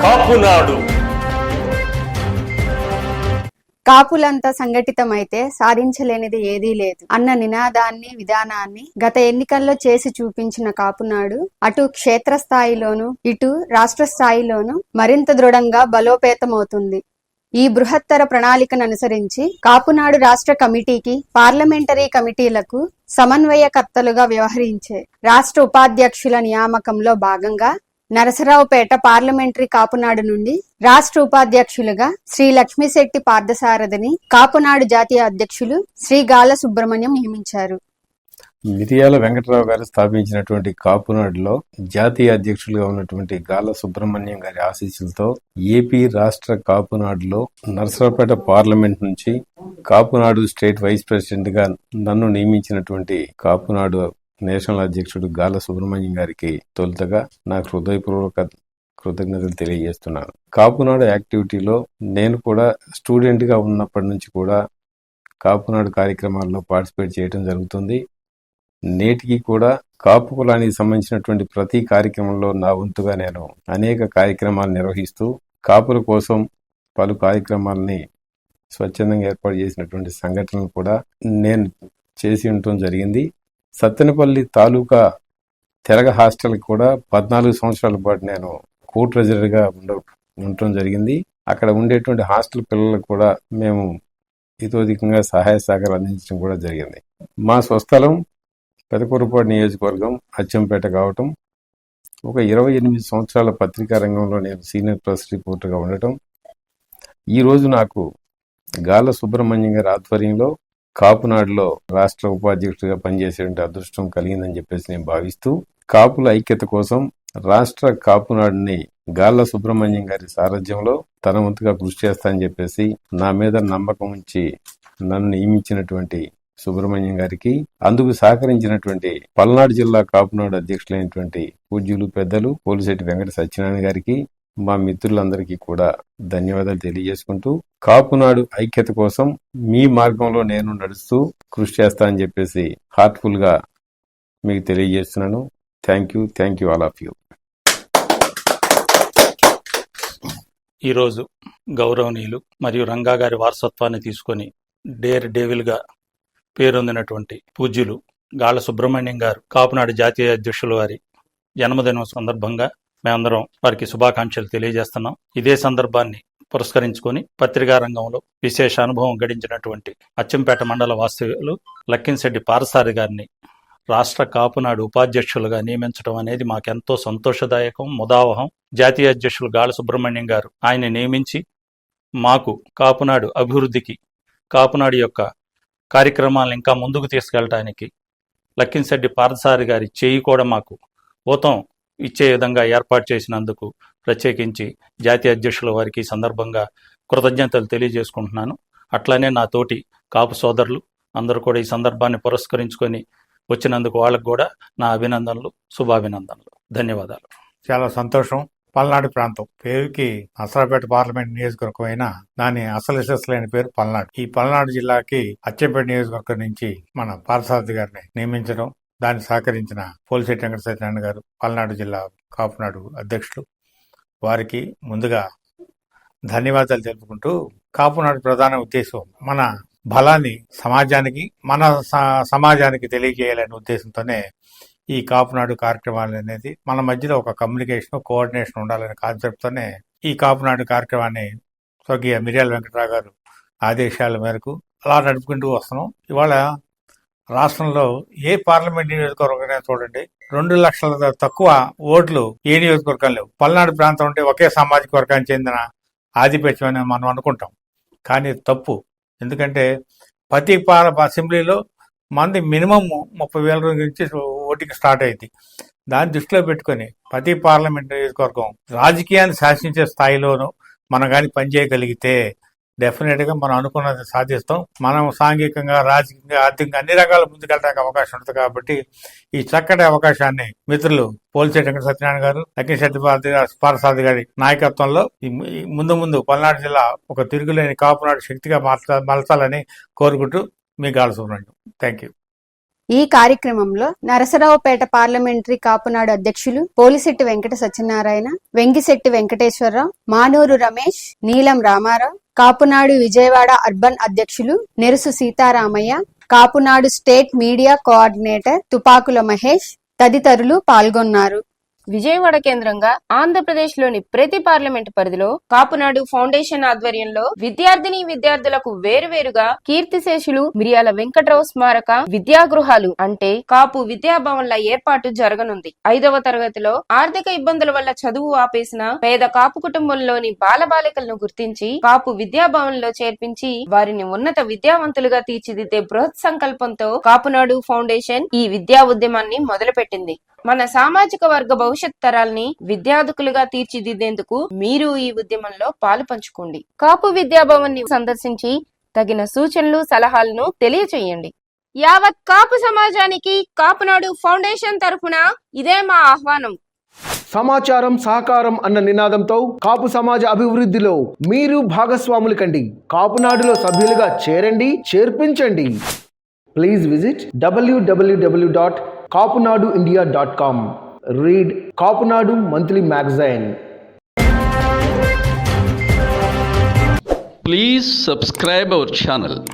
కాపునాడు. కాపులంతా సంఘటితమైతే సాధించలేనిది ఏదీ లేదు అన్న నినాదాన్ని విధానాన్ని గత ఎన్నికల్లో చేసి చూపించిన కాపునాడు అటు క్షేత్రస్థాయిలోనూ ఇటు రాష్ట్ర స్థాయిలోనూ మరింత దృఢంగా బలోపేతమవుతుంది. ఈ బృహత్తర ప్రణాళికను అనుసరించి కాపునాడు రాష్ట్ర కమిటీకి, పార్లమెంటరీ కమిటీలకు సమన్వయకర్తలుగా వ్యవహరించే రాష్ట్ర ఉపాధ్యక్షుల నియామకంలో భాగంగా నరసరావుపేట పార్లమెంటరీ కాపునాడు నుండి రాష్ట్ర ఉపాధ్యక్షులుగా శ్రీ లక్ష్మీశెట్టి పార్థసారథిని, కాపునాడు జాతీయ అధ్యక్షులు శ్రీ గాల సుబ్రహ్మణ్యం నియమించారు. మిరియాల వెంకటరావు గారు స్థాపించినటువంటి కాపునాడులో జాతీయ అధ్యక్షులుగా ఉన్నటువంటి గాల సుబ్రహ్మణ్యం గారి ఆశీస్సులతో ఏపీ రాష్ట్ర కాపునాడులో నరసరావుపేట పార్లమెంట్ నుంచి కాపునాడు స్టేట్ వైస్ ప్రెసిడెంట్ గా నన్ను నియమించినటువంటి కాపునాడు నేషనల్ అధ్యక్షుడు గాల సుబ్రహ్మణ్యం గారికి తొలుతగా నాకు హృదయపూర్వక కృతజ్ఞతలు తెలియజేస్తున్నాను. కాపునాడు యాక్టివిటీలో నేను కూడా స్టూడెంట్ గా ఉన్నప్పటి నుంచి కూడా కాపునాడు కార్యక్రమాల్లో పార్టిసిపేట్ చేయడం జరుగుతుంది. నేటికి కూడా కాపు కులానికి సంబంధించినటువంటి ప్రతి కార్యక్రమంలో నా వంతుగా నేను అనేక కార్యక్రమాలు నిర్వహిస్తూ కాపుల కోసం పలు కార్యక్రమాలని స్వచ్ఛందంగా ఏర్పాటు చేసినటువంటి సంఘటనలు కూడా నేను చేసి ఉండటం జరిగింది. సత్తెనపల్లి తాలూకా తెలగ హాస్టల్కి కూడా 14 సంవత్సరాల పాటు నేను కో ట్రెజరర్గా ఉండటం జరిగింది. అక్కడ ఉండేటువంటి హాస్టల్ పిల్లలకు కూడా మేము ఇతోధికంగా సహాయ సహకారం అందించడం కూడా జరిగింది. మా స్వస్థలం పెదకూరుపాడు నియోజకవర్గం అచ్చంపేట కావటం, ఒక 28 సంవత్సరాల పత్రికా రంగంలో నేను సీనియర్ ప్రెస్ రిపోర్టర్గా ఉండటం, ఈరోజు నాకు గాల సుబ్రహ్మణ్యం గారి ఆధ్వర్యంలో కాపునాడులో రాష్ట్ర ఉపాధ్యక్షుడిగా పనిచేసేటువంటి అదృష్టం కలిగిందని చెప్పేసి నేను భావిస్తూ, కాపుల ఐక్యత కోసం రాష్ట్ర కాపునాడుని గాల సుబ్రహ్మణ్యం గారి సారథ్యంలో తన వంతుగా కృషి చేస్తానని చెప్పేసి నా మీద నమ్మకం ఉంచి నన్ను నియమించినటువంటి సుబ్రహ్మణ్యం గారికి, అందుకు సహకరించినటువంటి పల్నాడు జిల్లా కాపునాడు అధ్యక్షులైనటువంటి పూజ్యులు పెద్దలు పోలిశెట్టి వెంకట సత్యనారాయణ గారికి, మా మిత్రులందరికీ కూడా ధన్యవాదాలు తెలియజేసుకుంటూ, కాపునాడు ఐక్యత కోసం మీ మార్గంలో నేను నడుస్తూ కృషి చేస్తానని చెప్పేసి హార్ట్ఫుల్ గా మీకు తెలియజేస్తున్నాను. Thank you all of you. ఈరోజు గౌరవనీయులు మరియు రంగా గారి వారసత్వాన్ని తీసుకొని డేర్ డేవిల్ గా పేరొందినటువంటి పూజ్యులు గాల సుబ్రహ్మణ్యం గారు కాపునాడు జాతీయ అధ్యక్షులు వారి జన్మదినం సందర్భంగా మేమందరం వారికి శుభాకాంక్షలు తెలియజేస్తున్నాం. ఇదే సందర్భాన్ని పురస్కరించుకొని పత్రికా రంగంలో విశేష అనుభవం గడించినటువంటి అచ్చంపేట మండల వాస్తవ్యులు లక్కింశెట్టి పార్థసారథి గారిని రాష్ట్ర కాపునాడు ఉపాధ్యక్షులుగా నియమించడం అనేది మాకెంతో సంతోషదాయకం, ముదావహం. జాతీయ అధ్యక్షులు గాల సుబ్రహ్మణ్యం గారు ఆయన నియమించి మాకు కాపునాడు అభివృద్ధికి, కాపునాడు యొక్క కార్యక్రమాలను ఇంకా ముందుకు తీసుకెళ్ళడానికి లక్కింశెట్టి పార్థసారథి గారి చేయి కూడా మాకు ఊతం ఇచ్చే విధంగా ఏర్పాటు చేసినందుకు ప్రత్యేకించి జాతీయ అధ్యక్షుల వారికి సందర్భంగా కృతజ్ఞతలు తెలియజేసుకుంటున్నాను. అట్లానే నా తోటి కాపు సోదరులు అందరూ కూడా ఈ సందర్భాన్ని పురస్కరించుకొని వచ్చినందుకు వాళ్ళకు కూడా నా అభినందనలు, శుభాభినందనలు, ధన్యవాదాలు. చాలా సంతోషం. పల్నాడు ప్రాంతం పేరుకి నరసరావుపేట పార్లమెంట్ నియోజకవర్గం అయినా దాని అసలు లేని పేరు పల్నాడు. ఈ పల్నాడు జిల్లాకి అచ్చంపేట నియోజకవర్గం నుంచి మన పార్థసారథి గారిని నియమించడం, దాన్ని సహకరించిన పోలిశెట్టి వెంకట సత్యనారాయణ గారు పల్నాడు జిల్లా కాపునాడు అధ్యక్షులు, వారికి ముందుగా ధన్యవాదాలు తెలుపుకుంటూ, కాపునాడు ప్రధాన ఉద్దేశం మన బలాన్ని మన సమాజానికి తెలియజేయాలనే ఉద్దేశంతోనే ఈ కాపునాడు కార్యక్రమాలు అనేది మన మధ్యలో ఒక కమ్యూనికేషన్, కోఆర్డినేషన్ ఉండాలనే కాన్సెప్ట్తోనే ఈ కాపునాడు కార్యక్రమాన్ని స్వర్గీయ మిరియాల వెంకటరావు గారు ఆదేశాల మేరకు అలా నడుపుకుంటూ వస్తున్నాం. ఇవాళ రాష్ట్రంలో ఏ పార్లమెంట్ నియోజకవర్గం చూడండి 2 లక్షల తక్కువ ఓట్లు ఏ నియోజకవర్గం లేవు. పల్నాడు ప్రాంతం అంటే ఒకే సామాజిక వర్గానికి చెందిన ఆధిపత్యం అని మనం అనుకుంటాం, కానీ తప్పు. ఎందుకంటే ప్రతి అసెంబ్లీలో మంది మినిమం 30,000 నుంచి ఓటింగ్ స్టార్ట్ అయింది. దాన్ని దృష్టిలో పెట్టుకుని ప్రతి పార్లమెంట్ నియోజకవర్గం రాజకీయాన్ని శాసించే స్థాయిలోనూ మనం కానీ పనిచేయగలిగితే డెఫినెట్ గా మనం అనుకున్నది సాధిస్తాం. మనం సాంఘికంగా, రాజకీయంగా, ఆర్థికంగా అన్ని రకాల ముందుకెళ్ళడానికి అవకాశం ఉంటుంది. కాబట్టి ఈ చక్కటి అవకాశాన్ని మిత్రులు పోలిశెట్టి వెంకట సత్యనారాయణ గారు, లక్కింశెట్టి పార్థసారథి గారి నాయకత్వంలో ముందు పల్నాడు జిల్లా ఒక తిరుగులేని కాపునాడు శక్తిగా మలచాలని కోరుకుంటూ మీ గాల సుబ్రహ్మణ్యం. Thank you. ఈ కార్యక్రమంలో నరసరావుపేట పార్లమెంటరీ కాపునాడు అధ్యక్షులు పోలిశెట్టి వెంకట సత్యనారాయణ, వెంగిశెట్టి వెంకటేశ్వరరావు, మానూరు రమేష్, నీలం రామారావు, కాపునాడు విజయవాడ అర్బన్ అధ్యక్షులు Nerusu Seetharamayya, Kapunadu state media coordinator Tupakula Mahesh తదితరులు పాల్గొన్నారు. విజయవాడ కేంద్రంగా ఆంధ్రప్రదేశ్ లోని ప్రతి పార్లమెంటు పరిధిలో కాపునాడు ఫౌండేషన్ ఆధ్వర్యంలో విద్యార్థులకు వేరువేరుగా కీర్తిశేషులు మిరియాల వెంకట్రావు స్మారక విద్యాగృహాలు అంటే కాపు విద్యాభవన్ల ఏర్పాటు జరగనుంది. 5వ తరగతిలో ఆర్థిక ఇబ్బందుల వల్ల చదువు ఆపేసిన పేద కాపు కుటుంబంలోని బాలబాలికలను గుర్తించి కాపు విద్యాభవన్లో చేర్పించి వారిని ఉన్నత విద్యావంతులుగా తీర్చిదిద్దే బృహత్ సంకల్పంతో కాపునాడు ఫౌండేషన్ ఈ విద్యా ఉద్యమాన్ని మొదలుపెట్టింది. మన సామాజిక వర్గ భవిష్యత్ తరాల్ని విద్యార్థులుగా తీర్చిదిద్దేందుకు మీరు ఈ ఉద్యమంలో పాలు పంచుకోండి. కాపు విద్యాభవన్ ని సందర్శించి తగిన సూచనలు సలహాలను తెలియచేయండి. యావత్ కాపు సమాజానికి కాపునాడు ఫౌండేషన్ తరఫున ఇదే మా ఆహ్వానం. సమాచారం సహకారం అన్న నినాదంతో కాపు సమాజ అభివృద్ధిలో మీరు భాగస్వాములు కండి. కాపునాడులో సభ్యులుగా చేరండి, చేర్పించండి. Please visit www.kapunaduindia.com. Read Kapunadu Monthly Magazine. Please subscribe our channel.